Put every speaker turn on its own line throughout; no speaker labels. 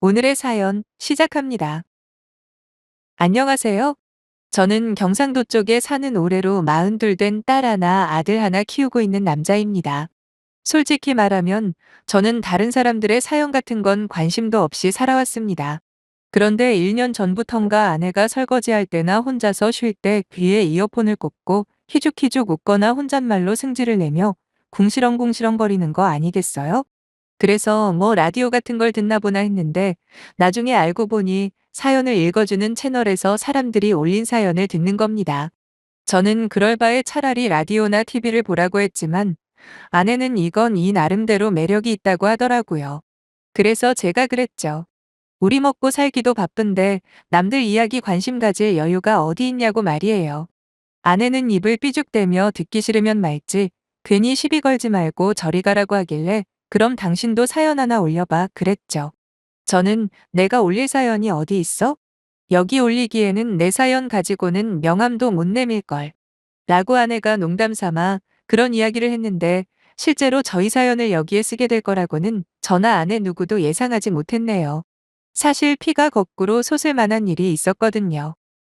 오늘의 사연 시작합니다. 안녕하세요. 저는 경상도 쪽에 사는 올해로 42 된 딸 하나, 아들 하나 키우고 있는 남자입니다. 솔직히 말하면 저는 다른 사람들의 사연 같은 건 관심도 없이 살아왔습니다. 그런데 1년 전부턴가 아내가 설거지할 때나 혼자서 쉴 때 귀에 이어폰을 꽂고 희죽희죽 웃거나 혼잣말로 승질을 내며 궁시렁궁시렁거리는 거 아니겠어요? 그래서 뭐 라디오 같은 걸 듣나 보나 했는데 나중에 알고 보니 사연을 읽어주는 채널에서 사람들이 올린 사연을 듣는 겁니다. 저는 그럴 바에 차라리 라디오나 TV를 보라고 했지만 아내는 이건 이 나름대로 매력이 있다고 하더라고요. 그래서 제가 그랬죠. 우리 먹고 살기도 바쁜데 남들 이야기 관심 가질 여유가 어디 있냐고 말이에요. 아내는 입을 삐죽대며 듣기 싫으면 말지 괜히 시비 걸지 말고 저리 가라고 하길래 그럼 당신도 사연 하나 올려봐 그랬죠. 저는 내가 올릴 사연이 어디 있어? 여기 올리기에는 내 사연 가지고는 명함도 못 내밀걸. 라고 아내가 농담 삼아 그런 이야기를 했는데 실제로 저희 사연을 여기에 쓰게 될 거라고는 저나 아내 누구도 예상하지 못했네요. 사실 피가 거꾸로 솟을 만한 일이 있었거든요.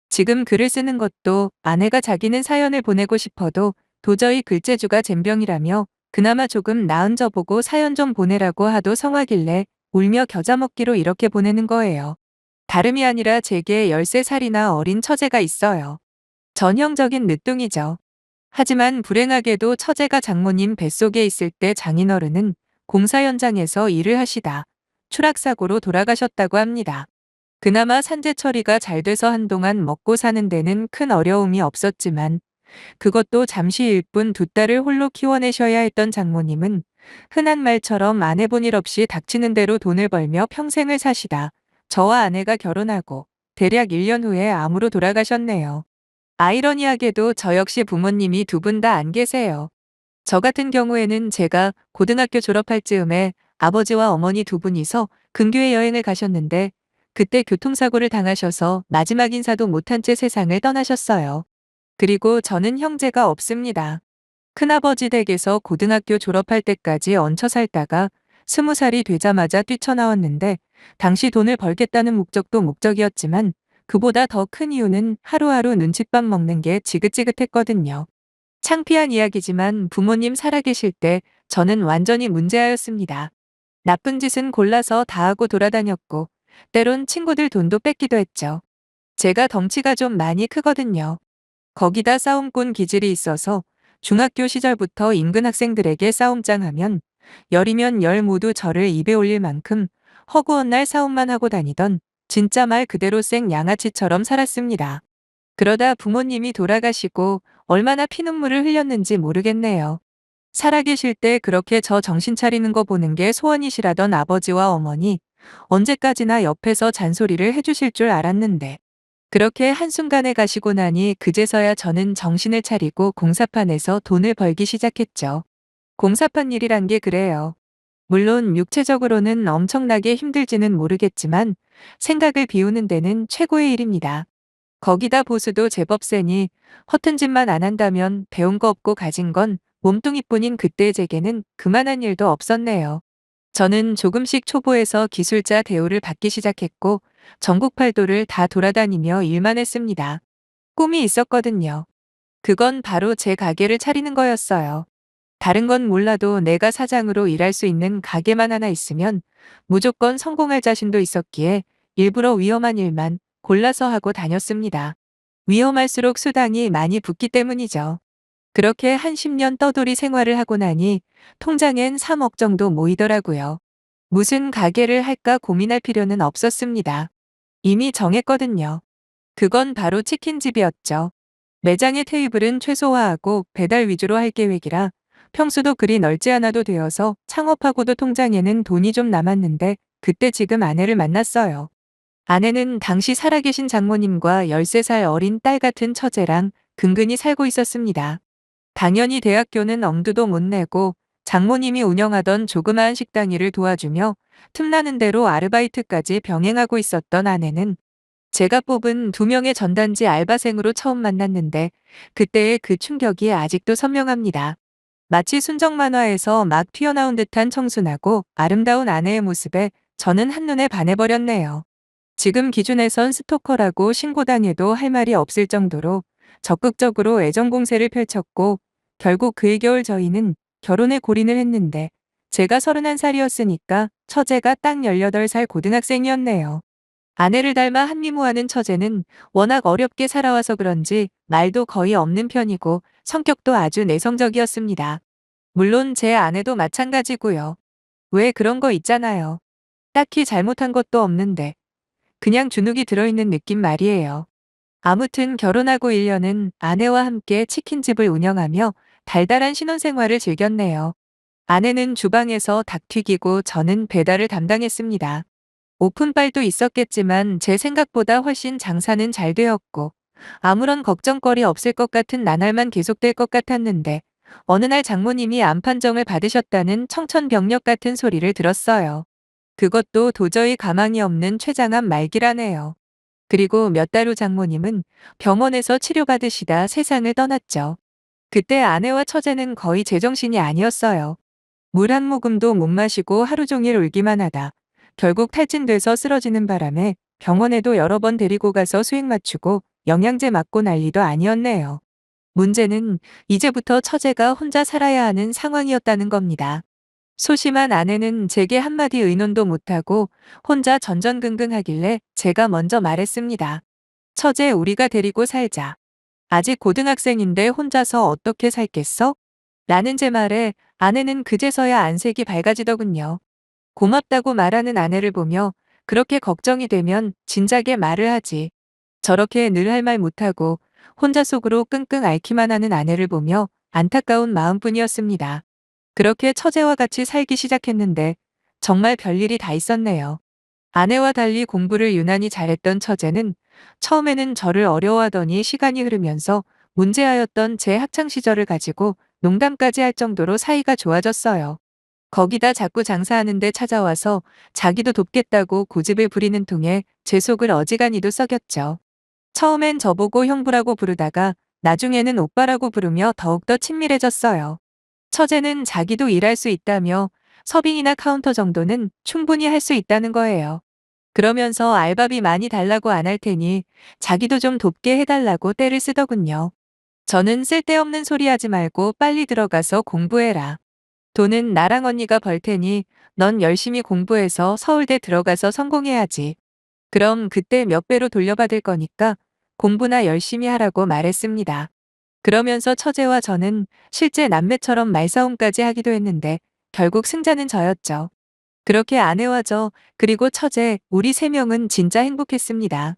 지금 글을 쓰는 것도 아내가 자기는 사연을 보내고 싶어도 도저히 글재주가 젬병이라며 그나마 조금 나은 저 보고 사연 좀 보내라고 하도 성하길래 울며 겨자 먹기로 이렇게 보내는 거예요. 다름이 아니라 제게 13살이나 어린 처제가 있어요. 전형적인 늦둥이죠. 하지만 불행하게도 처제가 장모님 뱃속에 있을 때 장인어른은 공사 현장에서 일을 하시다 추락사고로 돌아가셨다고 합니다. 그나마 산재 처리가 잘 돼서 한동안 먹고 사는 데는 큰 어려움이 없었지만 그것도 잠시일 뿐 두 딸을 홀로 키워내셔야 했던 장모님은 흔한 말처럼 안 해본 일 없이 닥치는 대로 돈을 벌며 평생을 사시다 저와 아내가 결혼하고 대략 1년 후에 암으로 돌아가셨네요. 아이러니하게도 저 역시 부모님이 두 분 다 안 계세요. 저 같은 경우에는 제가 고등학교 졸업할 즈음에 아버지와 어머니 두 분이서 근교에 여행을 가셨는데 그때 교통사고를 당하셔서 마지막 인사도 못한 채 세상을 떠나셨어요. 그리고 저는 형제가 없습니다. 큰아버지 댁에서 고등학교 졸업할 때까지 얹혀 살다가 20살이 되자마자 뛰쳐나왔는데 당시 돈을 벌겠다는 목적도 목적이었지만 그보다 더 큰 이유는 하루하루 눈칫밥 먹는 게 지긋지긋했거든요. 창피한 이야기지만 부모님 살아계실 때 저는 완전히 문제아였습니다. 나쁜 짓은 골라서 다 하고 돌아다녔고 때론 친구들 돈도 뺏기도 했죠. 제가 덩치가 좀 많이 크거든요. 거기다 싸움꾼 기질이 있어서 중학교 시절부터 인근 학생들에게 싸움장 하면 열이면 열 모두 저를 입에 올릴 만큼 허구한 날 싸움만 하고 다니던 진짜 말 그대로 생 양아치처럼 살았습니다. 그러다 부모님이 돌아가시고 얼마나 피눈물을 흘렸는지 모르겠네요. 살아계실 때 그렇게 저 정신 차리는 거 보는 게 소원이시라던 아버지와 어머니, 언제까지나 옆에서 잔소리를 해주실 줄 알았는데. 그렇게 한순간에 가시고 나니 그제서야 저는 정신을 차리고 공사판에서 돈을 벌기 시작했죠. 공사판 일이란 게 그래요. 물론 육체적으로는 엄청나게 힘들지는 모르겠지만 생각을 비우는 데는 최고의 일입니다. 거기다 보수도 제법 세니 허튼 짓만 안 한다면 배운 거 없고 가진 건 몸뚱이뿐인 그때 제게는 그만한 일도 없었네요. 저는 조금씩 초보에서 기술자 대우를 받기 시작했고 전국 팔도를 다 돌아다니며 일만 했습니다. 꿈이 있었거든요. 그건 바로 제 가게를 차리는 거였어요. 다른 건 몰라도 내가 사장으로 일할 수 있는 가게만 하나 있으면 무조건 성공할 자신도 있었기에 일부러 위험한 일만 골라서 하고 다녔습니다. 위험할수록 수당이 많이 붙기 때문이죠. 그렇게 한 10년 떠돌이 생활을 하고 나니 통장엔 3억 정도 모이더라고요. 무슨 가게를 할까 고민할 필요는 없었습니다. 이미 정했거든요. 그건 바로 치킨집이었죠. 매장의 테이블은 최소화하고 배달 위주로 할 계획이라 평수도 그리 넓지 않아도 되어서 창업하고도 통장에는 돈이 좀 남았는데 그때 지금 아내를 만났어요. 아내는 당시 살아계신 장모님과 13살 어린 딸 같은 처제랑 근근히 살고 있었습니다. 당연히 대학교는 엄두도 못 내고 장모님이 운영하던 조그마한 식당 일을 도와주며 틈나는 대로 아르바이트까지 병행하고 있었던 아내는 제가 뽑은 2명의 전단지 알바생으로 처음 만났는데 그때의 그 충격이 아직도 선명합니다. 마치 순정 만화에서 막 튀어나온 듯한 청순하고 아름다운 아내의 모습에 저는 한눈에 반해버렸네요. 지금 기준에선 스토커라고 신고당해도 할 말이 없을 정도로 적극적으로 애정 공세를 펼쳤고, 결국 그의 겨울 저희는 결혼에 골인을 했는데, 제가 31살이었으니까 처제가 딱 18살 고등학생이었네요. 아내를 닮아 한미모하는 처제는 워낙 어렵게 살아와서 그런지 말도 거의 없는 편이고 성격도 아주 내성적이었습니다. 물론 제 아내도 마찬가지고요. 왜 그런 거 있잖아요. 딱히 잘못한 것도 없는데 그냥 주눅이 들어있는 느낌 말이에요. 아무튼 결혼하고 1년은 아내와 함께 치킨집을 운영하며 달달한 신혼생활을 즐겼네요. 아내는 주방에서 닭 튀기고 저는 배달을 담당했습니다. 오픈빨도 있었겠지만 제 생각보다 훨씬 장사는 잘 되었고 아무런 걱정거리 없을 것 같은 나날만 계속될 것 같았는데 어느 날 장모님이 암 판정을 받으셨다는 청천벽력 같은 소리를 들었어요. 그것도 도저히 가망이 없는 췌장암 말기라네요. 그리고 몇 달 후 장모님은 병원에서 치료받으시다 세상을 떠났죠. 그때 아내와 처제는 거의 제정신이 아니었어요. 물 한 모금도 못 마시고 하루 종일 울기만 하다 결국 탈진돼서 쓰러지는 바람에 병원에도 여러 번 데리고 가서 수액 맞추고 영양제 맞고 난리도 아니었네요. 문제는 이제부터 처제가 혼자 살아야 하는 상황이었다는 겁니다. 소심한 아내는 제게 한마디 의논도 못하고 혼자 전전긍긍하길래 제가 먼저 말했습니다. 처제, 우리가 데리고 살자. 아직 고등학생인데 혼자서 어떻게 살겠어? 라는 제 말에 아내는 그제서야 안색이 밝아지더군요. 고맙다고 말하는 아내를 보며 그렇게 걱정이 되면 진작에 말을 하지. 저렇게 늘 할 말 못하고 혼자 속으로 끙끙 앓기만 하는 아내를 보며 안타까운 마음뿐이었습니다. 그렇게 처제와 같이 살기 시작했는데 정말 별일이 다 있었네요. 아내와 달리 공부를 유난히 잘했던 처제는 처음에는 저를 어려워하더니 시간이 흐르면서 문제아였던 제 학창 시절을 가지고 농담까지 할 정도로 사이가 좋아졌어요. 거기다 자꾸 장사하는데 찾아와서 자기도 돕겠다고 고집을 부리는 통에 제 속을 어지간히도 썩였죠. 처음엔 저보고 형부라고 부르다가 나중에는 오빠라고 부르며 더욱더 친밀해졌어요. 처제는 자기도 일할 수 있다며 서빙이나 카운터 정도는 충분히 할 수 있다는 거예요. 그러면서 알바비 많이 달라고 안 할 테니 자기도 좀 돕게 해달라고 떼를 쓰더군요. 저는 쓸데없는 소리 하지 말고 빨리 들어가서 공부해라. 돈은 나랑 언니가 벌 테니 넌 열심히 공부해서 서울대 들어가서 성공해야지. 그럼 그때 몇 배로 돌려받을 거니까 공부나 열심히 하라고 말했습니다. 그러면서 처제와 저는 실제 남매처럼 말싸움까지 하기도 했는데 결국 승자는 저였죠. 그렇게 아내와 저, 그리고 처제, 우리 3명은 진짜 행복했습니다.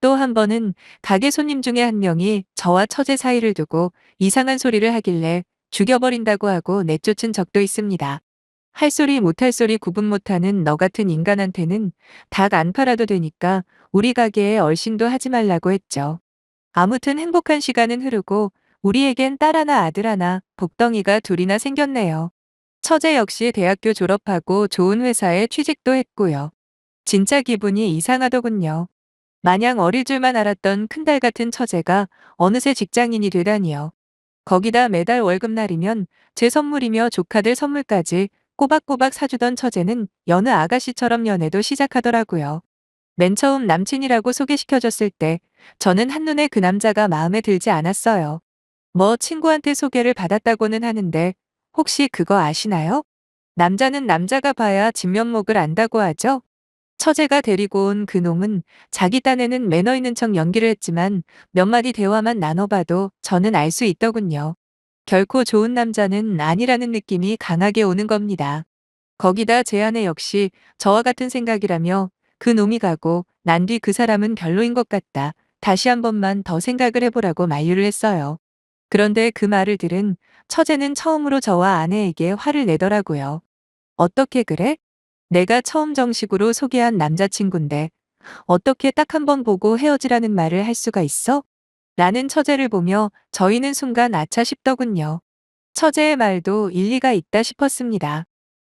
또 한 번은 가게 손님 중에 한 명이 저와 처제 사이를 두고 이상한 소리를 하길래 죽여버린다고 하고 내쫓은 적도 있습니다. 할 소리 못할 소리 구분 못하는 너 같은 인간한테는 닭 안 팔아도 되니까 우리 가게에 얼씬도 하지 말라고 했죠. 아무튼 행복한 시간은 흐르고 우리에겐 딸 하나 아들 하나 복덩이가 둘이나 생겼네요. 처제 역시 대학교 졸업하고 좋은 회사에 취직도 했고요. 진짜 기분이 이상하더군요. 마냥 어릴 줄만 알았던 큰딸 같은 처제가 어느새 직장인이 되다니요. 거기다 매달 월급날이면 제 선물이며 조카들 선물까지 꼬박꼬박 사주던 처제는 여느 아가씨처럼 연애도 시작하더라고요. 맨 처음 남친이라고 소개시켜줬을 때 저는 한눈에 그 남자가 마음에 들지 않았어요. 뭐 친구한테 소개를 받았다고는 하는데 혹시 그거 아시나요? 남자는 남자가 봐야 진면목을 안다고 하죠? 처제가 데리고 온 그 놈은 자기 딴에는 매너 있는 척 연기를 했지만 몇 마디 대화만 나눠봐도 저는 알 수 있더군요. 결코 좋은 남자는 아니라는 느낌이 강하게 오는 겁니다. 거기다 제 아내 역시 저와 같은 생각이라며 그 놈이 가고 난 뒤 그 사람은 별로인 것 같다. 다시 한 번만 더 생각을 해보라고 만류를 했어요. 그런데 그 말을 들은 처제는 처음으로 저와 아내에게 화를 내더라고요. 어떻게 그래? 내가 처음 정식으로 소개한 남자친구인데 어떻게 딱 한 번 보고 헤어지라는 말을 할 수가 있어? 라는 처제를 보며 저희는 순간 아차 싶더군요. 처제의 말도 일리가 있다 싶었습니다.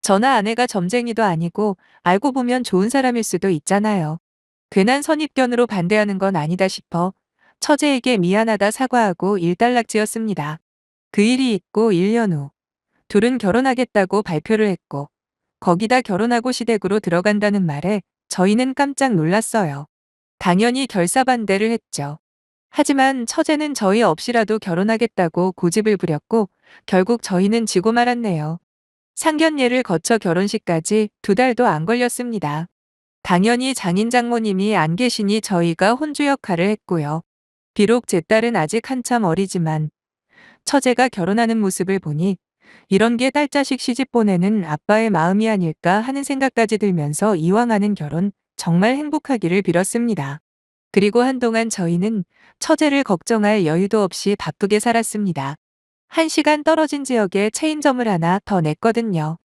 저나 아내가 점쟁이도 아니고 알고 보면 좋은 사람일 수도 있잖아요. 괜한 선입견으로 반대하는 건 아니다 싶어 처제에게 미안하다 사과하고 일단락지었습니다. 그 일이 있고 1년 후 둘은 결혼하겠다고 발표를 했고 거기다 결혼하고 시댁으로 들어간다는 말에 저희는 깜짝 놀랐어요. 당연히 결사반대를 했죠. 하지만 처제는 저희 없이라도 결혼하겠다고 고집을 부렸고 결국 저희는 지고 말았네요. 상견례를 거쳐 결혼식까지 2달도 안 걸렸습니다. 당연히 장인 장모님이 안 계시니 저희가 혼주 역할을 했고요. 비록 제 딸은 아직 한참 어리지만 처제가 결혼하는 모습을 보니 이런 게 딸자식 시집 보내는 아빠의 마음이 아닐까 하는 생각까지 들면서 이왕 하는 결혼 정말 행복하기를 빌었습니다. 그리고 한동안 저희는 처제를 걱정할 여유도 없이 바쁘게 살았습니다. 1시간 떨어진 지역에 체인점을 하나 더 냈거든요.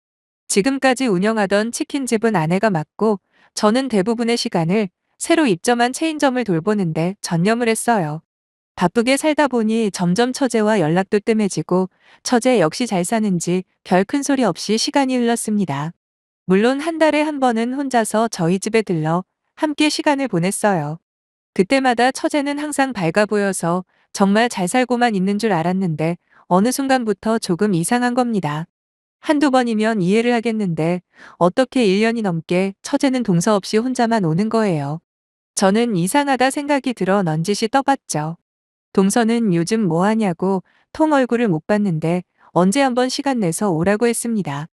지금까지 운영하던 치킨집은 아내가 맡고 저는 대부분의 시간을 새로 입점한 체인점을 돌보는데 전념을 했어요. 바쁘게 살다 보니 점점 처제와 연락도 뜸해지고 처제 역시 잘 사는지 별 큰 소리 없이 시간이 흘렀습니다. 물론 한 달에 한 번은 혼자서 저희 집에 들러 함께 시간을 보냈어요. 그때마다 처제는 항상 밝아 보여서 정말 잘 살고만 있는 줄 알았는데 어느 순간부터 조금 이상한 겁니다. 한두 번이면 이해를 하겠는데 어떻게 1년이 넘게 처제는 동서 없이 혼자만 오는 거예요. 저는 이상하다 생각이 들어 넌지시 떠봤죠. 동서는 요즘 뭐 하냐고 통 얼굴을 못 봤는데 언제 한번 시간 내서 오라고 했습니다.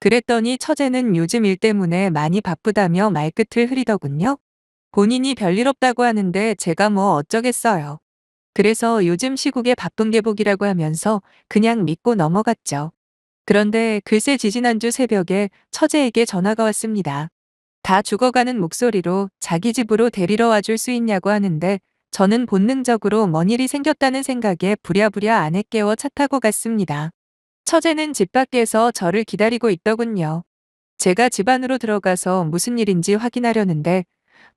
그랬더니 처제는 요즘 일 때문에 많이 바쁘다며 말끝을 흐리더군요. 본인이 별일 없다고 하는데 제가 뭐 어쩌겠어요. 그래서 요즘 시국에 바쁜 게 복이라고 하면서 그냥 믿고 넘어갔죠. 그런데 글쎄 지지난주 새벽에 처제에게 전화가 왔습니다. 다 죽어가는 목소리로 자기 집으로 데리러 와줄 수 있냐고 하는데 저는 본능적으로 뭔 일이 생겼다는 생각에 부랴부랴 아내 깨워 차 타고 갔습니다. 처제는 집 밖에서 저를 기다리고 있더군요. 제가 집 안으로 들어가서 무슨 일인지 확인하려는데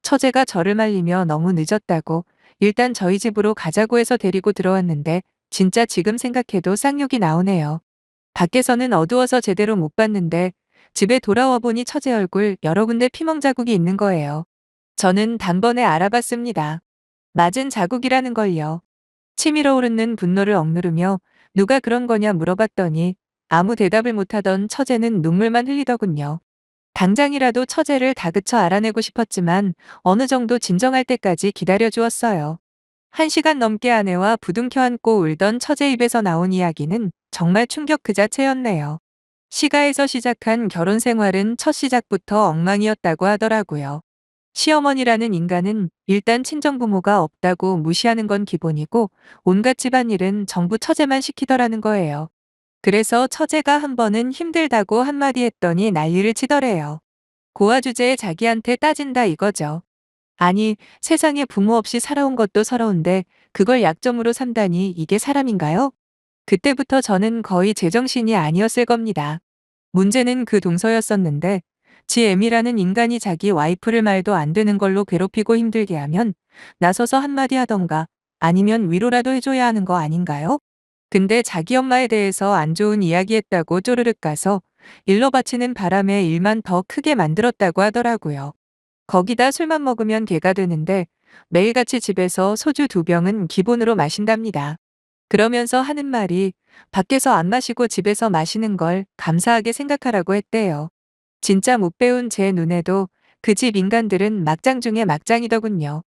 처제가 저를 말리며 너무 늦었다고 일단 저희 집으로 가자고 해서 데리고 들어왔는데 진짜 지금 생각해도 쌍욕이 나오네요. 밖에서는 어두워서 제대로 못 봤는데 집에 돌아와 보니 처제 얼굴 여러 군데 피멍 자국이 있는 거예요. 저는 단번에 알아봤습니다. 맞은 자국이라는 걸요. 치밀어 오르는 분노를 억누르며 누가 그런 거냐 물어봤더니 아무 대답을 못하던 처제는 눈물만 흘리더군요. 당장이라도 처제를 다그쳐 알아내고 싶었지만 어느 정도 진정할 때까지 기다려 주었어요. 1시간 넘게 아내와 부둥켜 안고 울던 처제 입에서 나온 이야기는 정말 충격 그 자체였네요. 시가에서 시작한 결혼 생활은 첫 시작부터 엉망이었다고 하더라고요. 시어머니라는 인간은 일단 친정부모가 없다고 무시하는 건 기본이고 온갖 집안일은 전부 처제만 시키더라는 거예요. 그래서 처제가 한 번은 힘들다고 한마디 했더니 난리를 치더래요. 고아 주제에 자기한테 따진다 이거죠. 아니, 세상에 부모 없이 살아온 것도 서러운데 그걸 약점으로 삼다니 이게 사람인가요? 그때부터 저는 거의 제정신이 아니었을 겁니다. 문제는 그 동서였었는데 지 애미라는 인간이 자기 와이프를 말도 안 되는 걸로 괴롭히고 힘들게 하면 나서서 한마디 하던가 아니면 위로라도 해줘야 하는 거 아닌가요? 근데 자기 엄마에 대해서 안 좋은 이야기했다고 쪼르륵 가서 일러 바치는 바람에 일만 더 크게 만들었다고 하더라고요. 거기다 술만 먹으면 개가 되는데 매일같이 집에서 소주 2병은 기본으로 마신답니다. 그러면서 하는 말이 밖에서 안 마시고 집에서 마시는 걸 감사하게 생각하라고 했대요. 진짜 못 배운 제 눈에도 그 집 인간들은 막장 중에 막장이더군요.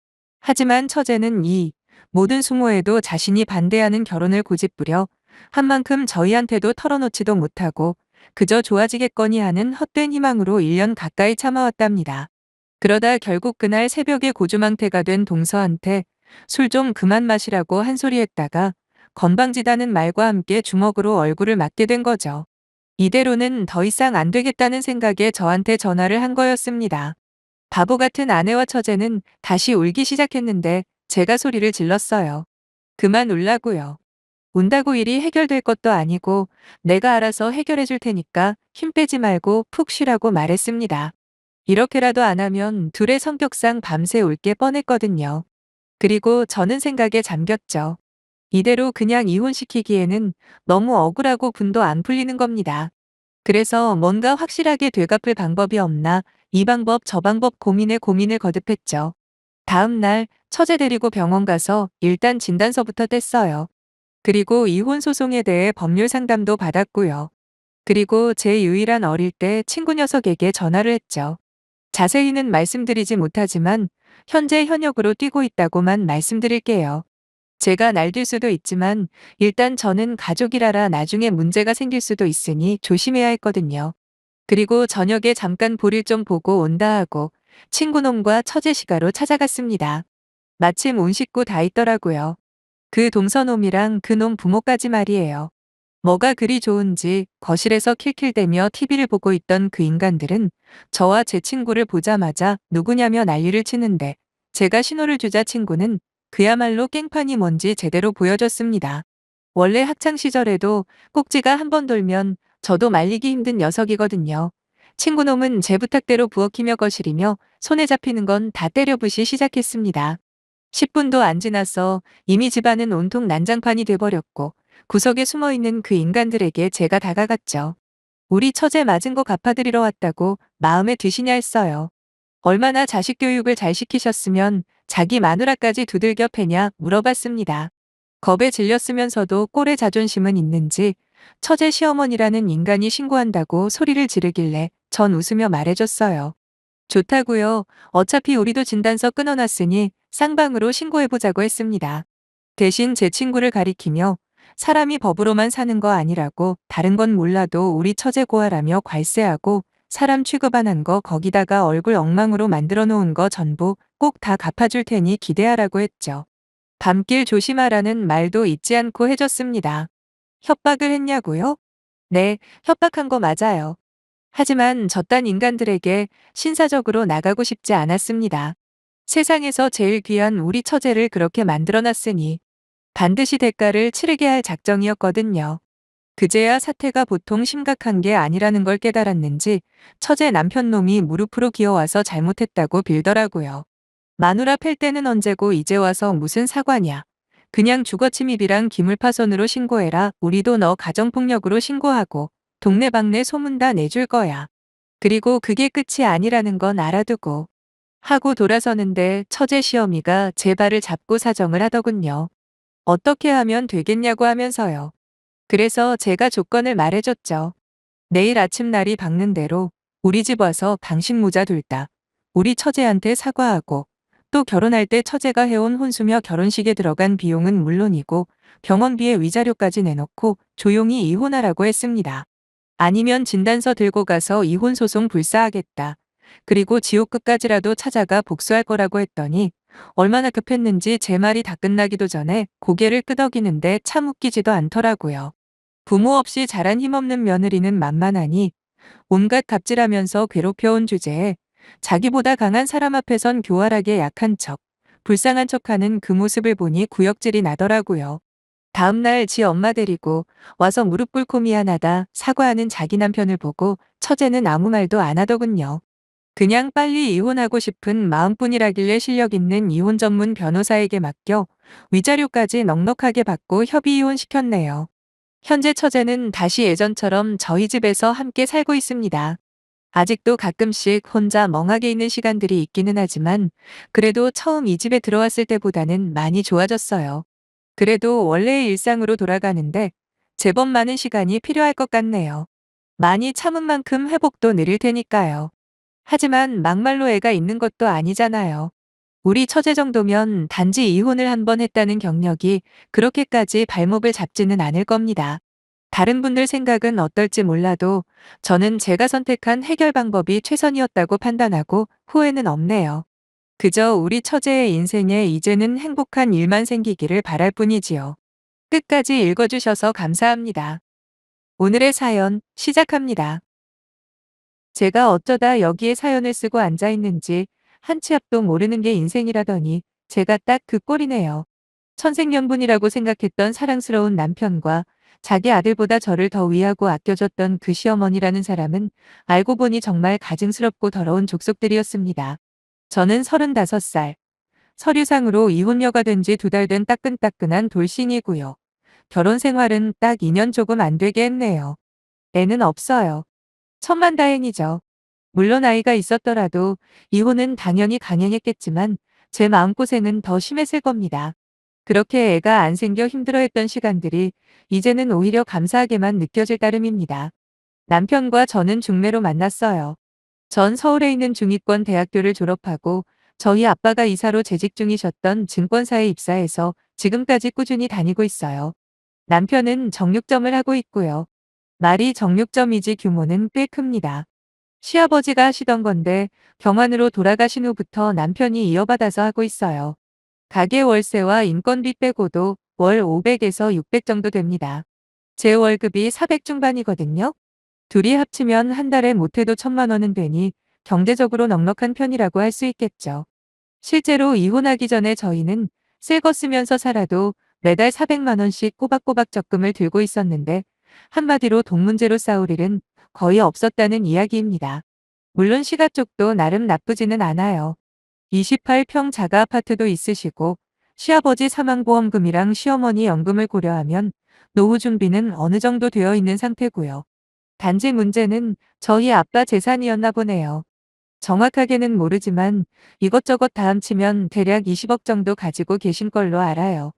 하지만 처제는 이 모든 수모에도 자신이 반대하는 결혼을 고집부려 한 만큼 저희한테도 털어놓지도 못하고 그저 좋아지겠거니 하는 헛된 희망으로 1년 가까이 참아왔답니다. 그러다 결국 그날 새벽에 고주망태가 된 동서한테 술 좀 그만 마시라고 한 소리 했다가 건방지다는 말과 함께 주먹으로 얼굴을 맞게 된 거죠. 이대로는 더 이상 안 되겠다는 생각에 저한테 전화를 한 거였습니다. 바보 같은 아내와 처제는 다시 울기 시작했는데 제가 소리를 질렀어요. 그만 울라고요. 운다고 일이 해결될 것도 아니고 내가 알아서 해결해 줄 테니까 힘 빼지 말고 푹 쉬라고 말했습니다. 이렇게라도 안 하면 둘의 성격상 밤새 울 게 뻔했거든요. 그리고 저는 생각에 잠겼죠. 이대로 그냥 이혼시키기에는 너무 억울하고 분도 안 풀리는 겁니다. 그래서 뭔가 확실하게 되갚을 방법이 없나 이 방법 저 방법 고민을 거듭했죠. 다음 날 처제 데리고 병원 가서 일단 진단서부터 뗐어요. 그리고 이혼 소송에 대해 법률 상담도 받았고요. 그리고 제 유일한 어릴 때 친구 녀석에게 전화를 했죠. 자세히는 말씀드리지 못하지만 현재 현역으로 뛰고 있다고만 말씀드릴게요. 제가 날뛸 수도 있지만 일단 저는 가족이라라 나중에 문제가 생길 수도 있으니 조심해야 했거든요. 그리고 저녁에 잠깐 볼일 좀 보고 온다 하고 친구 놈과 처제 시가로 찾아갔습니다. 마침 온 식구 다 있더라고요. 그 동서놈이랑 그놈 부모까지 말이에요. 뭐가 그리 좋은지 거실에서 킬킬대며 TV를 보고 있던 그 인간들은 저와 제 친구를 보자마자 누구냐며 난리를 치는데 제가 신호를 주자 친구는 그야말로 깽판이 뭔지 제대로 보여줬습니다. 원래 학창 시절에도 꼭지가 한 번 돌면 저도 말리기 힘든 녀석이거든요. 친구놈은 제 부탁대로 부엌이며 거실이며 손에 잡히는 건 다 때려부시 시작했습니다. 10분도 안 지나서 이미 집안은 온통 난장판이 돼버렸고 구석에 숨어있는 그 인간들에게 제가 다가갔죠. 우리 처제 맞은 거 갚아드리러 왔다고 마음에 드시냐 했어요. 얼마나 자식 교육을 잘 시키셨으면 자기 마누라까지 두들겨 패냐 물어봤습니다. 겁에 질렸으면서도 꼴의 자존심은 있는지 처제 시어머니라는 인간이 신고한다고 소리를 지르길래 전 웃으며 말해줬어요. 좋다고요. 어차피 우리도 진단서 끊어놨으니 쌍방으로 신고해보자고 했습니다. 대신 제 친구를 가리키며 사람이 법으로만 사는 거 아니라고 다른 건 몰라도 우리 처제 고아라며 괄세하고 사람 취급 안 한 거 거기다가 얼굴 엉망으로 만들어 놓은 거 전부 꼭 다 갚아줄 테니 기대하라고 했죠. 밤길 조심하라는 말도 잊지 않고 해줬습니다. 협박을 했냐고요? 네, 협박한 거 맞아요. 하지만 저딴 인간들에게 신사적으로 나가고 싶지 않았습니다. 세상에서 제일 귀한 우리 처제를 그렇게 만들어놨으니 반드시 대가를 치르게 할 작정이었거든요. 그제야 사태가 보통 심각한 게 아니라는 걸 깨달았는지 처제 남편 놈이 무릎으로 기어와서 잘못했다고 빌더라고요. 마누라 팰 때는 언제고 이제 와서 무슨 사과냐. 그냥 주거침입이랑 기물파손으로 신고해라. 우리도 너 가정폭력으로 신고하고 동네방네 소문 다 내줄 거야. 그리고 그게 끝이 아니라는 건 알아두고 하고 돌아서는데 처제 시어미가 제 발을 잡고 사정을 하더군요. 어떻게 하면 되겠냐고 하면서요. 그래서 제가 조건을 말해줬죠. 내일 아침 날이 밝는 대로 우리 집 와서 당신 모자 둘다 우리 처제한테 사과하고 또 결혼할 때 처제가 해온 혼수며 결혼식에 들어간 비용은 물론이고 병원비에 위자료까지 내놓고 조용히 이혼하라고 했습니다. 아니면 진단서 들고 가서 이혼소송 불사하겠다. 그리고 지옥 끝까지라도 찾아가 복수할 거라고 했더니 얼마나 급했는지 제 말이 다 끝나기도 전에 고개를 끄덕이는데 참 웃기지도 않더라고요. 부모 없이 자란 힘없는 며느리는 만만하니 온갖 갑질하면서 괴롭혀온 주제에 자기보다 강한 사람 앞에선 교활하게 약한 척, 불쌍한 척하는 그 모습을 보니 구역질이 나더라고요. 다음날 지 엄마 데리고 와서 무릎 꿇고 미안하다 사과하는 자기 남편을 보고 처제는 아무 말도 안 하더군요. 그냥 빨리 이혼하고 싶은 마음뿐이라길래 실력 있는 이혼 전문 변호사에게 맡겨 위자료까지 넉넉하게 받고 협의 이혼시켰네요. 현재 처제는 다시 예전처럼 저희 집에서 함께 살고 있습니다. 아직도 가끔씩 혼자 멍하게 있는 시간들이 있기는 하지만 그래도 처음 이 집에 들어왔을 때보다는 많이 좋아졌어요. 그래도 원래의 일상으로 돌아가는데 제법 많은 시간이 필요할 것 같네요. 많이 참은 만큼 회복도 느릴 테니까요. 하지만 막말로 애가 있는 것도 아니잖아요. 우리 처제 정도면 단지 이혼을 한 번 했다는 경력이 그렇게까지 발목을 잡지는 않을 겁니다. 다른 분들 생각은 어떨지 몰라도 저는 제가 선택한 해결 방법이 최선이었다고 판단하고 후회는 없네요. 그저 우리 처제의 인생에 이제는 행복한 일만 생기기를 바랄 뿐이지요. 끝까지 읽어주셔서 감사합니다. 오늘의 사연 시작합니다. 제가 어쩌다 여기에 사연을 쓰고 앉아있는지 한 치 앞도 모르는 게 인생이라더니 제가 딱 그 꼴이네요. 천생연분이라고 생각했던 사랑스러운 남편과 자기 아들보다 저를 더 위하고 아껴줬던 그 시어머니라는 사람은 알고 보니 정말 가증스럽고 더러운 족속들이었습니다. 저는 35살, 서류상으로 이혼녀가 된 지 2달 된 따끈따끈한 돌싱이고요. 결혼 생활은 딱 2년 조금 안 되게 했네요. 애는 없어요. 천만다행이죠. 물론 아이가 있었더라도 이혼은 당연히 강행했겠지만 제 마음고생은 더 심했을 겁니다. 그렇게 애가 안 생겨 힘들어했던 시간들이 이제는 오히려 감사하게만 느껴질 따름입니다. 남편과 저는 중매로 만났어요. 전 서울에 있는 중위권 대학교를 졸업하고 저희 아빠가 이사로 재직 중이셨던 증권사에 입사해서 지금까지 꾸준히 다니고 있어요. 남편은 정육점을 하고 있고요. 말이 정육점이지 규모는 꽤 큽니다. 시아버지가 하시던 건데 경환으로 돌아가신 후부터 남편이 이어받아서 하고 있어요. 가게 월세와 인건비 빼고도 월 500에서 600 정도 됩니다. 제 월급이 400 중반이거든요. 둘이 합치면 한 달에 못해도 1000만 원은 되니 경제적으로 넉넉한 편이라고 할 수 있겠죠. 실제로 이혼하기 전에 저희는 새 거 쓰면서 살아도 매달 400만 원씩 꼬박꼬박 적금을 들고 있었는데 한마디로 돈 문제로 싸울 일은 거의 없었다는 이야기입니다. 물론 시가 쪽도 나름 나쁘지는 않아요. 28평 자가 아파트도 있으시고 시아버지 사망보험금이랑 시어머니 연금을 고려하면 노후 준비는 어느 정도 되어 있는 상태고요. 단지 문제는 저희 아빠 재산이었나 보네요. 정확하게는 모르지만 이것저것 다 합치면 대략 20억 정도 가지고 계신 걸로 알아요.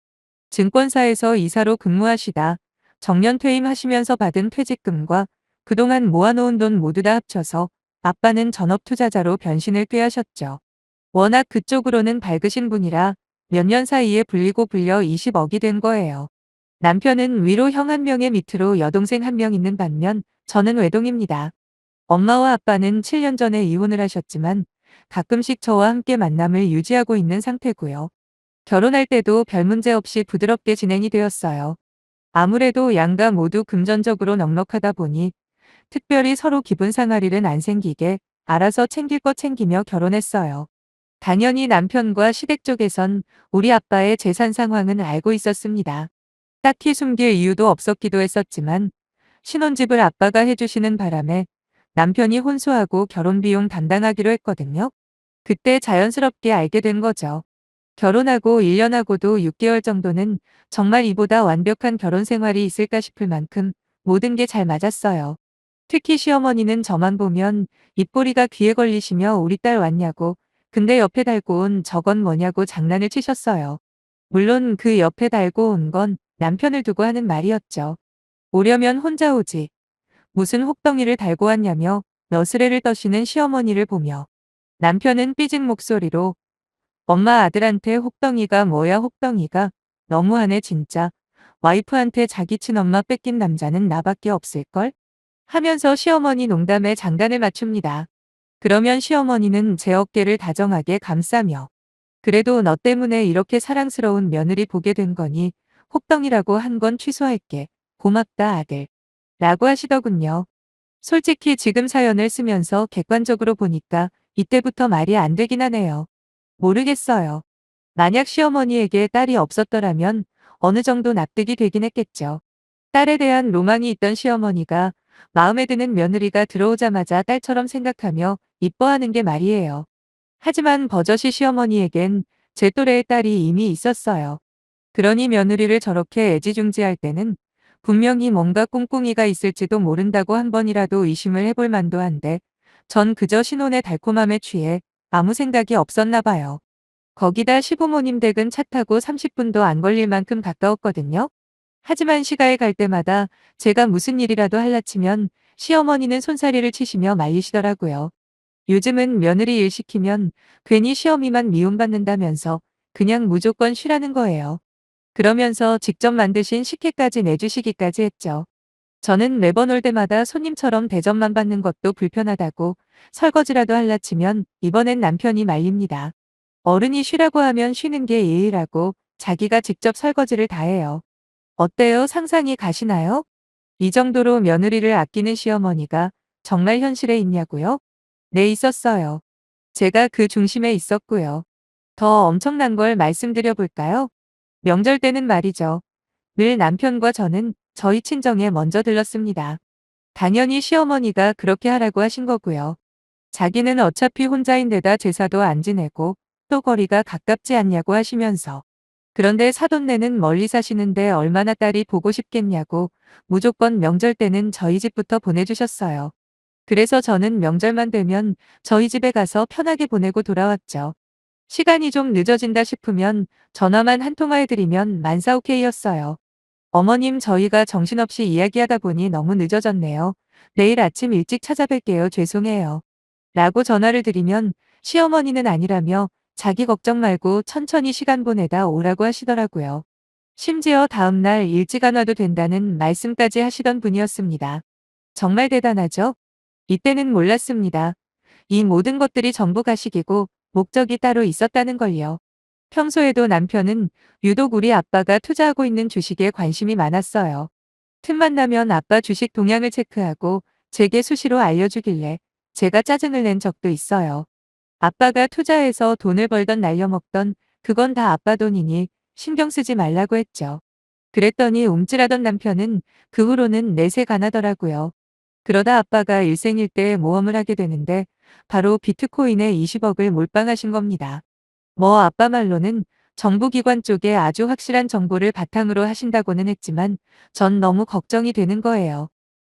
증권사에서 이사로 근무하시다 정년 퇴임하시면서 받은 퇴직금과 그동안 모아놓은 돈 모두 다 합쳐서 아빠는 전업투자자로 변신을 꾀하셨죠. 워낙 그쪽으로는 밝으신 분이라 몇 년 사이에 불리고 불려 20억이 된 거예요. 남편은 위로 형 한 명의 밑으로 여동생 한 명 있는 반면 저는 외동입니다. 엄마와 아빠는 7년 전에 이혼을 하셨지만 가끔씩 저와 함께 만남을 유지하고 있는 상태고요. 결혼할 때도 별 문제 없이 부드럽게 진행이 되었어요. 아무래도 양가 모두 금전적으로 넉넉하다 보니 특별히 서로 기분 상할 일은 안 생기게 알아서 챙길 거 챙기며 결혼했어요. 당연히 남편과 시댁 쪽에선 우리 아빠의 재산 상황은 알고 있었습니다. 딱히 숨길 이유도 없었기도 했었지만 신혼집을 아빠가 해주시는 바람에 남편이 혼수하고 결혼 비용 담당하기로 했거든요. 그때 자연스럽게 알게 된 거죠. 결혼하고 1년 하고도 6개월 정도는 정말 이보다 완벽한 결혼 생활이 있을까 싶을 만큼 모든 게 잘 맞았어요. 특히 시어머니는 저만 보면 입꼬리가 귀에 걸리시며 우리 딸 왔냐고 근데 옆에 달고 온 저건 뭐냐고 장난을 치셨어요. 물론 그 옆에 달고 온 건 남편을 두고 하는 말이었죠. 오려면 혼자 오지. 무슨 혹덩이를 달고 왔냐며 너스레를 떠시는 시어머니를 보며 남편은 삐진 목소리로 엄마 아들한테 혹덩이가 뭐야 혹덩이가 너무하네 진짜. 와이프한테 자기 친엄마 뺏긴 남자는 나밖에 없을걸? 하면서 시어머니 농담에 장단을 맞춥니다. 그러면 시어머니는 제 어깨를 다정하게 감싸며 그래도 너 때문에 이렇게 사랑스러운 며느리 보게 된 거니 혹덩이라고 한 건 취소할게. 고맙다 아들. 라고 하시더군요. 솔직히 지금 사연을 쓰면서 객관적으로 보니까 이때부터 말이 안 되긴 하네요. 모르겠어요. 만약 시어머니에게 딸이 없었더라면 어느 정도 납득이 되긴 했겠죠. 딸에 대한 로망이 있던 시어머니가 마음에 드는 며느리가 들어오자마자 딸처럼 생각하며 이뻐하는 게 말이에요. 하지만 버젓이 시어머니에겐 제 또래의 딸이 이미 있었어요. 그러니 며느리를 저렇게 애지중지할 때는 분명히 뭔가 꿍꿍이가 있을지도 모른다고 한 번이라도 의심을 해볼 만도 한데 전 그저 신혼의 달콤함에 취해 아무 생각이 없었나 봐요. 거기다 시부모님 댁은 차 타고 30분도 안 걸릴 만큼 가까웠거든요. 하지만 시가에 갈 때마다 제가 무슨 일이라도 할라치면 시어머니는 손사리를 치시며 말리시더라고요. 요즘은 며느리 일 시키면 괜히 시어미만 미움받는다면서 그냥 무조건 쉬라는 거예요. 그러면서 직접 만드신 식혜까지 내주시기까지 했죠. 저는 매번 올 때마다 손님처럼 대접만 받는 것도 불편하다고 설거지라도 할라치면 이번엔 남편이 말립니다. 어른이 쉬라고 하면 쉬는 게 예의라고 자기가 직접 설거지를 다 해요. 어때요? 상상이 가시나요? 이 정도로 며느리를 아끼는 시어머니가 정말 현실에 있냐고요? 네, 있었어요. 제가 그 중심에 있었고요. 더 엄청난 걸 말씀드려 볼까요? 명절 때는 말이죠. 늘 남편과 저는 저희 친정에 먼저 들렀습니다. 당연히 시어머니가 그렇게 하라고 하신 거고요. 자기는 어차피 혼자인데다 제사도 안 지내고 또 거리가 가깝지 않냐고 하시면서 그런데 사돈네는 멀리 사시는데 얼마나 딸이 보고 싶겠냐고 무조건 명절 때는 저희 집부터 보내주셨어요. 그래서 저는 명절만 되면 저희 집에 가서 편하게 보내고 돌아왔죠. 시간이 좀 늦어진다 싶으면 전화만 한 통화해드리면 만사 오케이였어요. 어머님 저희가 정신없이 이야기하다 보니 너무 늦어졌네요. 내일 아침 일찍 찾아뵐게요. 죄송해요. 라고 전화를 드리면 시어머니는 아니라며 자기 걱정 말고 천천히 시간 보내다 오라고 하시더라고요. 심지어 다음날 일찍 안 와도 된다는 말씀까지 하시던 분이었습니다. 정말 대단하죠? 이때는 몰랐습니다. 이 모든 것들이 전부 가식이고 목적이 따로 있었다는 걸요. 평소에도 남편은 유독 우리 아빠가 투자하고 있는 주식에 관심이 많았어요. 틈만 나면 아빠 주식 동향을 체크하고 제게 수시로 알려주길래 제가 짜증을 낸 적도 있어요. 아빠가 투자해서 돈을 벌던 날려먹던 그건 다 아빠 돈이니 신경 쓰지 말라고 했죠. 그랬더니 움찔하던 남편은 그 후로는 내색 안 하더라고요. 그러다 아빠가 일생일대에 모험을 하게 되는데 바로 비트코인에 20억을 몰빵하신 겁니다. 뭐 아빠 말로는 정부기관 쪽에 아주 확실한 정보를 바탕으로 하신다고는 했지만 전 너무 걱정이 되는 거예요.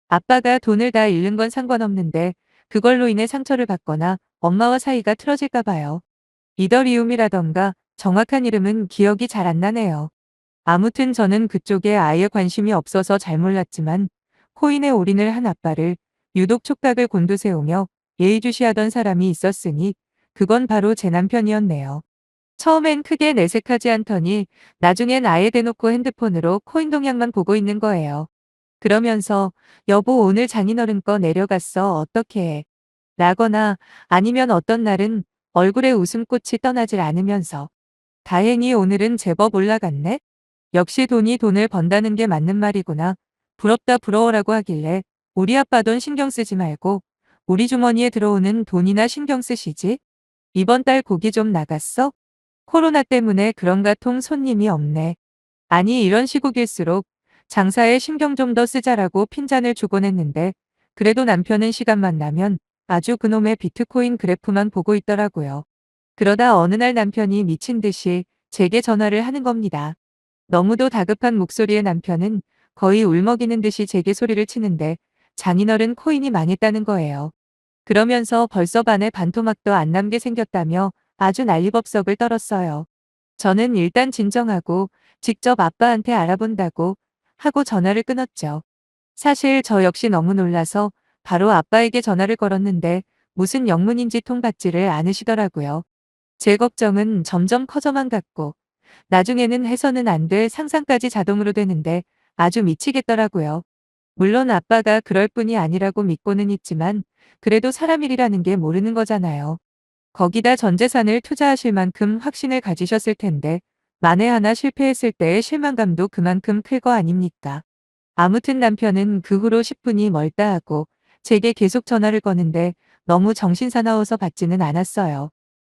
아빠가 돈을 다 잃는 건 상관없는데 그걸로 인해 상처를 받거나 엄마와 사이가 틀어질까 봐요. 이더리움이라던가 정확한 이름은 기억이 잘 안 나네요. 아무튼 저는 그쪽에 아예 관심이 없어서 잘 몰랐지만 코인에 올인을 한 아빠를 유독 촉각을 곤두세우며 예의주시하던 사람이 있었으니 그건 바로 제 남편이었네요. 처음엔 크게 내색하지 않더니 나중엔 아예 대놓고 핸드폰으로 코인 동향만 보고 있는 거예요. 그러면서 여보 오늘 장인어른 거 내려갔어 어떻게 해? 라거나 아니면 어떤 날은 얼굴에 웃음꽃이 떠나질 않으면서 다행히 오늘은 제법 올라갔네? 역시 돈이 돈을 번다는 게 맞는 말이구나. 부럽다 부러워라고 하길래 우리 아빠 돈 신경 쓰지 말고 우리 주머니에 들어오는 돈이나 신경 쓰시지? 이번 달 고기 좀 나갔어? 코로나 때문에 그런가 통 손님이 없네. 아니 이런 시국일수록 장사에 신경 좀 더 쓰자라고 핀잔을 주곤 했는데 그래도 남편은 시간만 나면 아주 그놈의 비트코인 그래프만 보고 있더라고요. 그러다 어느 날 남편이 미친 듯이 제게 전화를 하는 겁니다. 너무도 다급한 목소리의 남편은 거의 울먹이는 듯이 제게 소리를 치는데 장인어른 코인이 망했다는 거예요. 그러면서 벌써 반에 반토막도 안 남게 생겼다며 아주 난리법석을 떨었어요. 저는 일단 진정하고 직접 아빠한테 알아본다고 하고 전화를 끊었죠. 사실 저 역시 너무 놀라서 바로 아빠에게 전화를 걸었는데 무슨 영문인지 통 받지를 않으시더라고요. 제 걱정은 점점 커져만 갔고 나중에는 해서는 안 될 상상까지 자동으로 되는데 아주 미치겠더라고요. 물론 아빠가 그럴 뿐이 아니라고 믿고는 있지만 그래도 사람 일이라는 게 모르는 거잖아요. 거기다 전 재산을 투자하실 만큼 확신을 가지셨을 텐데 만에 하나 실패했을 때의 실망감도 그만큼 클 거 아닙니까? 아무튼 남편은 그 후로 10분이 멀다 하고 제게 계속 전화를 거는데 너무 정신사나워서 받지는 않았어요.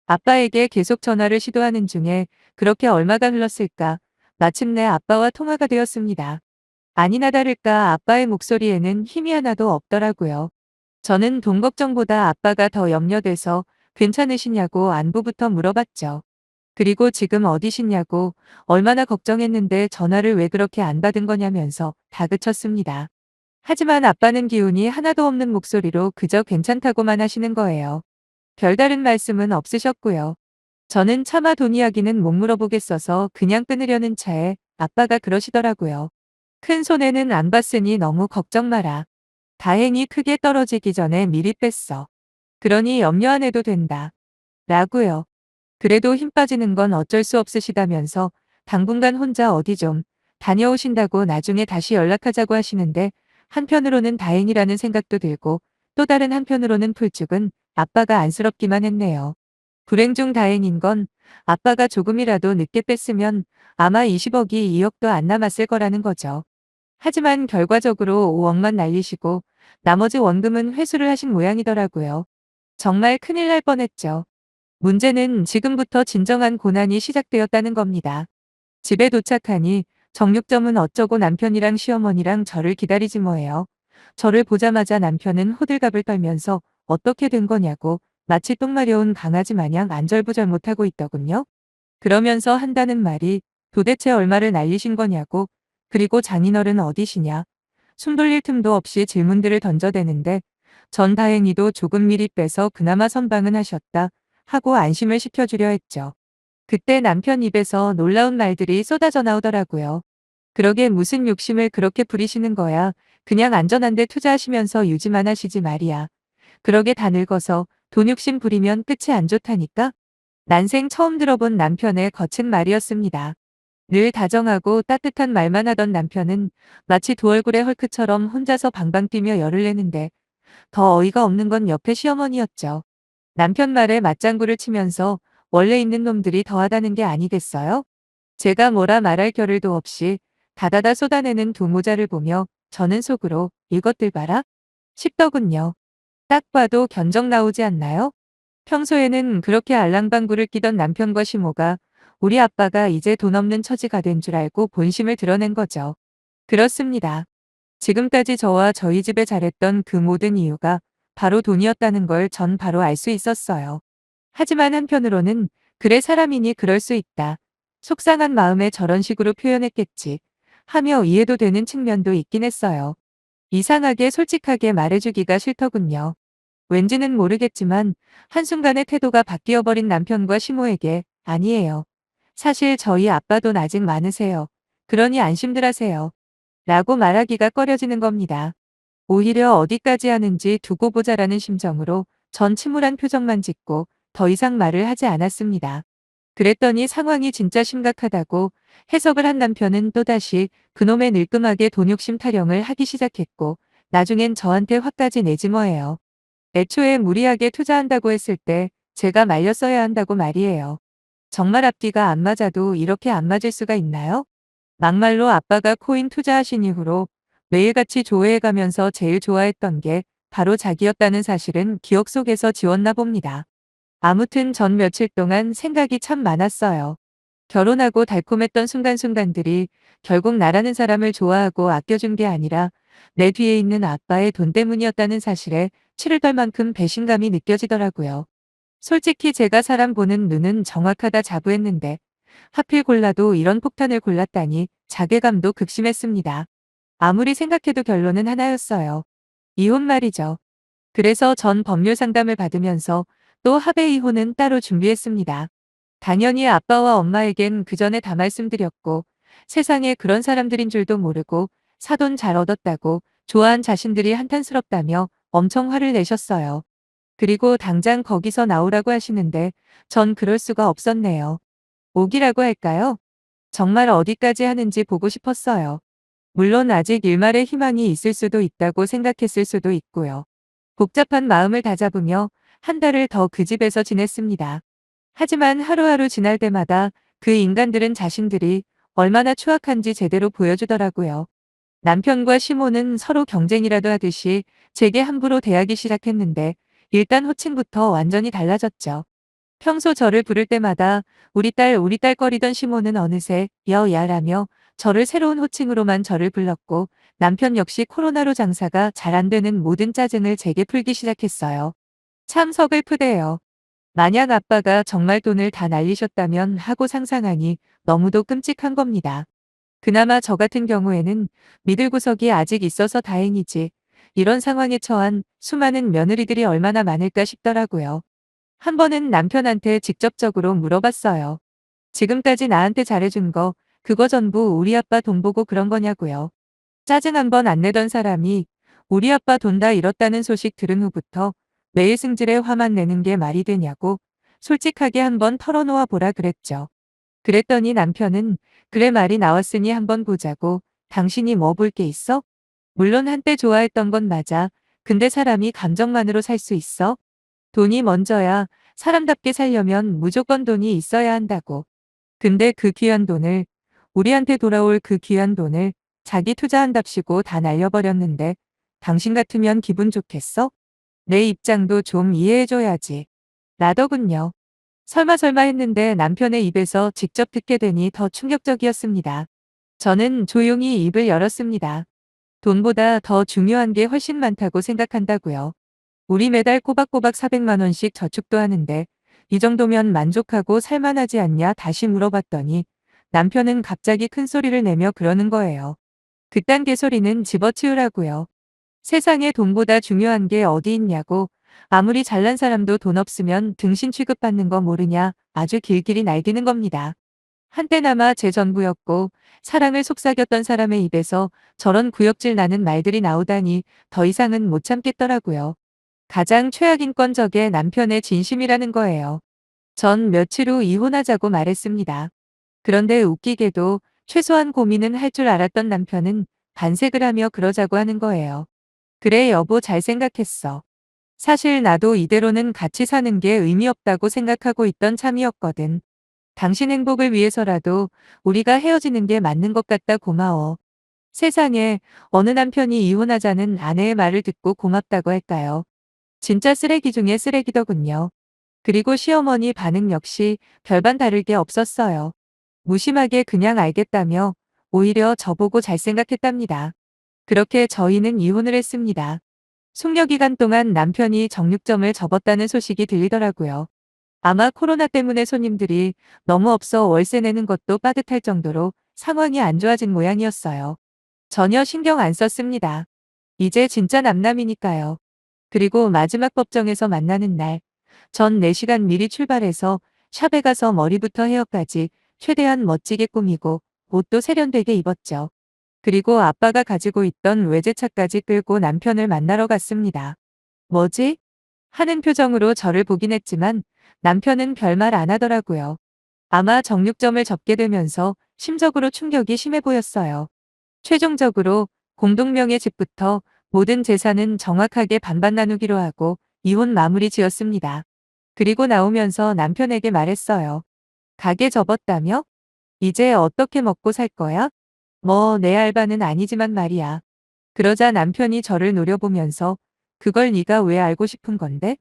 아빠에게 계속 전화를 시도하는 중에 그렇게 얼마가 흘렀을까 마침내 아빠와 통화가 되었습니다. 아니나 다를까 아빠의 목소리에는 힘이 하나도 없더라고요. 저는 돈 걱정보다 아빠가 더 염려돼서 괜찮으시냐고 안부부터 물어봤죠. 그리고 지금 어디시냐고 얼마나 걱정했는데 전화를 왜 그렇게 안 받은 거냐면서 다그쳤습니다. 하지만 아빠는 기운이 하나도 없는 목소리로 그저 괜찮다고만 하시는 거예요. 별다른 말씀은 없으셨고요. 저는 차마 돈 이야기는 못 물어보겠어서 그냥 끊으려는 차에 아빠가 그러시더라고요. 큰 손해는 안 봤으니 너무 걱정 마라. 다행히 크게 떨어지기 전에 미리 뺐어. 그러니 염려 안 해도 된다. 라고요. 그래도 힘 빠지는 건 어쩔 수 없으시다면서 당분간 혼자 어디 좀 다녀오신다고 나중에 다시 연락하자고 하시는데 한편으로는 다행이라는 생각도 들고 또 다른 한편으로는 풀쭉은 아빠가 안쓰럽기만 했네요. 불행 중 다행인 건 아빠가 조금이라도 늦게 뺐으면 아마 20억이 2억도 안 남았을 거라는 거죠. 하지만 결과적으로 5억만 날리시고 나머지 원금은 회수를 하신 모양이더라고요. 정말 큰일 날 뻔했죠. 문제는 지금부터 진정한 고난이 시작되었다는 겁니다. 집에 도착하니 정육점은 어쩌고 남편이랑 시어머니랑 저를 기다리지 뭐예요. 저를 보자마자 남편은 호들갑을 떨면서 어떻게 된 거냐고 마치 똥 마려운 강아지 마냥 안절부절 못하고 있더군요. 그러면서 한다는 말이 도대체 얼마를 날리신 거냐고 그리고 장인어른 어디시냐. 숨 돌릴 틈도 없이 질문들을 던져대는데 전 다행히도 조금 미리 빼서 그나마 선방은 하셨다 하고 안심을 시켜주려 했죠. 그때 남편 입에서 놀라운 말들이 쏟아져 나오더라고요. 그러게 무슨 욕심을 그렇게 부리시는 거야. 그냥 안전한 데 투자하시면서 유지만 하시지 말이야. 그러게 다 늙어서 돈 욕심 부리면 끝이 안 좋다니까? 난생 처음 들어본 남편의 거친 말이었습니다. 늘 다정하고 따뜻한 말만 하던 남편은 마치 두 얼굴의 헐크처럼 혼자서 방방 뛰며 열을 내는데 더 어이가 없는 건 옆에 시어머니였죠. 남편 말에 맞장구를 치면서 원래 있는 놈들이 더하다는 게 아니겠어요? 제가 뭐라 말할 겨를도 없이 다다다 쏟아내는 두 모자를 보며 저는 속으로 이것들 봐라 싶더군요. 딱 봐도 견적 나오지 않나요? 평소에는 그렇게 알랑방구를 끼던 남편과 시모가 우리 아빠가 이제 돈 없는 처지가 된 줄 알고 본심을 드러낸 거죠. 그렇습니다. 지금까지 저와 저희 집에 잘했던 그 모든 이유가 바로 돈이었다는 걸 전 바로 알 수 있었어요. 하지만 한편으로는 그래 사람이니 그럴 수 있다. 속상한 마음에 저런 식으로 표현했겠지. 하며 이해도 되는 측면도 있긴 했어요. 이상하게 솔직하게 말해주기가 싫더군요. 왠지는 모르겠지만 한순간에 태도가 바뀌어버린 남편과 시모에게 아니에요. 사실 저희 아빠 돈 아직 많으세요. 그러니 안심들 하세요. 라고 말하기가 꺼려지는 겁니다. 오히려 어디까지 하는지 두고 보자라는 심정으로 전 침울한 표정만 짓고 더 이상 말을 하지 않았습니다. 그랬더니 상황이 진짜 심각하다고 해석을 한 남편은 또다시 그놈의 늘끔하게 돈욕심 타령을 하기 시작했고 나중엔 저한테 화까지 내지 뭐예요. 애초에 무리하게 투자한다고 했을 때 제가 말렸어야 한다고 말이에요. 정말 앞뒤가 안 맞아도 이렇게 안 맞을 수가 있나요? 막말로 아빠가 코인 투자하신 이후로 매일같이 조회해가면서 제일 좋아했던 게 바로 자기였다는 사실은 기억 속에서 지웠나 봅니다. 아무튼 전 며칠 동안 생각이 참 많았어요. 결혼하고 달콤했던 순간순간들이 결국 나라는 사람을 좋아하고 아껴준 게 아니라 내 뒤에 있는 아빠의 돈 때문이었다는 사실에 치를 떨 만큼 배신감이 느껴지더라고요. 솔직히 제가 사람 보는 눈은 정확하다 자부했는데 하필 골라도 이런 폭탄을 골랐다니 자괴감도 극심했습니다. 아무리 생각해도 결론은 하나였어요. 이혼 말이죠. 그래서 전 법률 상담을 받으면서 또 합의 이혼은 따로 준비했습니다. 당연히 아빠와 엄마에겐 그 전에 다 말씀드렸고 세상에 그런 사람들인 줄도 모르고 사돈 잘 얻었다고 좋아한 자신들이 한탄스럽다며 엄청 화를 내셨어요. 그리고 당장 거기서 나오라고 하시는데 전 그럴 수가 없었네요. 오기라고 할까요? 정말 어디까지 하는지 보고 싶었어요. 물론 아직 일말의 희망이 있을 수도 있다고 생각했을 수도 있고요. 복잡한 마음을 다잡으며 한 달을 더 그 집에서 지냈습니다. 하지만 하루하루 지날 때마다 그 인간들은 자신들이 얼마나 추악한지 제대로 보여주더라고요. 남편과 시모는 서로 경쟁이라도 하듯이 제게 함부로 대하기 시작했는데 일단 호칭부터 완전히 달라졌죠. 평소 저를 부를 때마다 우리 딸 거리던 시모는 어느새 여야라며 저를 새로운 호칭으로만 저를 불렀고 남편 역시 코로나로 장사가 잘 안 되는 모든 짜증을 제게 풀기 시작했어요. 참 서글프대요. 만약 아빠가 정말 돈을 다 날리셨다면 하고 상상하니 너무도 끔찍한 겁니다. 그나마 저 같은 경우에는 믿을 구석이 아직 있어서 다행이지 이런 상황에 처한 수많은 며느리들이 얼마나 많을까 싶더라고요. 한 번은 남편한테 직접적으로 물어봤어요. 지금까지 나한테 잘해준 거 그거 전부 우리 아빠 돈 보고 그런 거냐고요. 짜증 한 번 안 내던 사람이 우리 아빠 돈 다 잃었다는 소식 들은 후부터 매일 승질에 화만 내는 게 말이 되냐고 솔직하게 한번 털어놓아 보라 그랬죠. 그랬더니 남편은 그래 말이 나왔으니 한번 보자고 당신이 뭐 볼 게 있어? 물론 한때 좋아했던 건 맞아. 근데 사람이 감정만으로 살 수 있어? 돈이 먼저야. 사람답게 살려면 무조건 돈이 있어야 한다고. 근데 그 귀한 돈을 우리한테 돌아올 그 귀한 돈을 자기 투자한답시고 다 날려버렸는데 당신 같으면 기분 좋겠어? 내 입장도 좀 이해해줘야지. 라더군요. 설마 했는데 남편의 입에서 직접 듣게 되니 더 충격적이었습니다. 저는 조용히 입을 열었습니다. 돈보다 더 중요한 게 훨씬 많다고 생각한다고요. 우리 매달 꼬박꼬박 400만 원씩 저축도 하는데 이 정도면 만족하고 살만하지 않냐 다시 물어봤더니 남편은 갑자기 큰 소리를 내며 그러는 거예요. 그딴 개소리는 집어치우라고요. 세상에 돈보다 중요한 게 어디 있냐고. 아무리 잘난 사람도 돈 없으면 등신 취급받는 거 모르냐. 아주 길길이 날뛰는 겁니다. 한때나마 제 전부였고 사랑을 속삭였던 사람의 입에서 저런 구역질 나는 말들이 나오다니 더 이상은 못 참겠더라고요. 가장 최악인 건 저게 남편의 진심이라는 거예요. 전 며칠 후 이혼하자고 말했습니다. 그런데 웃기게도 최소한 고민은 할 줄 알았던 남편은 반색을 하며 그러자고 하는 거예요. 그래 여보 잘 생각했어. 사실 나도 이대로는 같이 사는 게 의미 없다고 생각하고 있던 참이었거든. 당신 행복을 위해서라도 우리가 헤어지는 게 맞는 것 같다 고마워. 세상에 어느 남편이 이혼하자는 아내의 말을 듣고 고맙다고 할까요? 진짜 쓰레기 중에 쓰레기더군요. 그리고 시어머니 반응 역시 별반 다를 게 없었어요. 무심하게 그냥 알겠다며 오히려 저보고 잘 생각했답니다. 그렇게 저희는 이혼을 했습니다. 숙려 기간 동안 남편이 정육점을 접었다는 소식이 들리더라고요. 아마 코로나 때문에 손님들이 너무 없어 월세 내는 것도 빠듯할 정도로 상황이 안 좋아진 모양이었어요. 전혀 신경 안 썼습니다. 이제 진짜 남남이니까요. 그리고 마지막 법정에서 만나는 날, 전 4시간 미리 출발해서 샵에 가서 머리부터 헤어까지 최대한 멋지게 꾸미고 옷도 세련되게 입었죠. 그리고 아빠가 가지고 있던 외제차까지 끌고 남편을 만나러 갔습니다. 뭐지? 하는 표정으로 저를 보긴 했지만 남편은 별말 안 하더라고요. 아마 정육점을 접게 되면서 심적으로 충격이 심해 보였어요. 최종적으로 공동명의 집부터 모든 재산은 정확하게 반반 나누기로 하고 이혼 마무리 지었습니다. 그리고 나오면서 남편에게 말했어요. 가게 접었다며? 이제 어떻게 먹고 살 거야? 뭐 내 알바는 아니지만 말이야. 그러자 남편이 저를 노려보면서 그걸 네가 왜 알고 싶은 건데?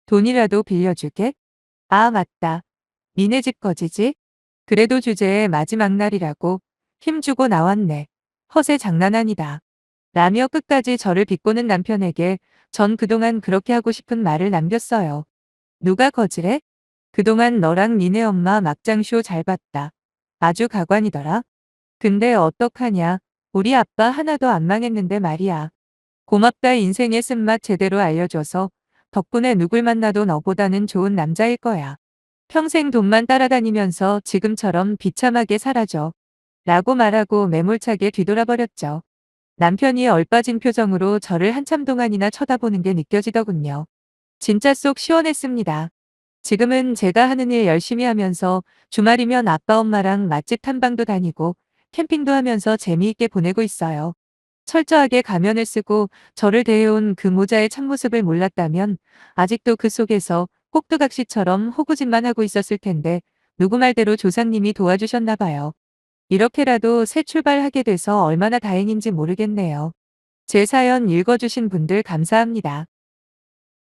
돈이라도 빌려주게? 아 맞다. 니네 집 거지지? 그래도 주제의 마지막 날이라고 힘주고 나왔네. 허세 장난 아니다. 라며 끝까지 저를 비꼬는 남편에게 전 그동안 그렇게 하고 싶은 말을 남겼어요. 누가 거지래? 그동안 너랑 니네 엄마 막장쇼 잘 봤다. 아주 가관이더라. 근데 어떡하냐. 우리 아빠 하나도 안 망했는데 말이야. 고맙다 인생의 쓴맛 제대로 알려줘서 덕분에 누굴 만나도 너보다는 좋은 남자일 거야. 평생 돈만 따라다니면서 지금처럼 비참하게 살아줘. 라고 말하고 매몰차게 뒤돌아버렸죠. 남편이 얼빠진 표정으로 저를 한참 동안이나 쳐다보는 게 느껴지더군요. 진짜 속 시원했습니다. 지금은 제가 하는 일 열심히 하면서 주말이면 아빠 엄마랑 맛집 탐방도 다니고 캠핑도 하면서 재미있게 보내고 있어요. 철저하게 가면을 쓰고 저를 대해온 그 모자의 참모습을 몰랐다면 아직도 그 속에서 꼭두각시처럼 호구짓만 하고 있었을 텐데 누구 말대로 조상님이 도와주셨나 봐요. 이렇게라도 새 출발하게 돼서 얼마나 다행인지 모르겠네요. 제 사연 읽어주신 분들 감사합니다.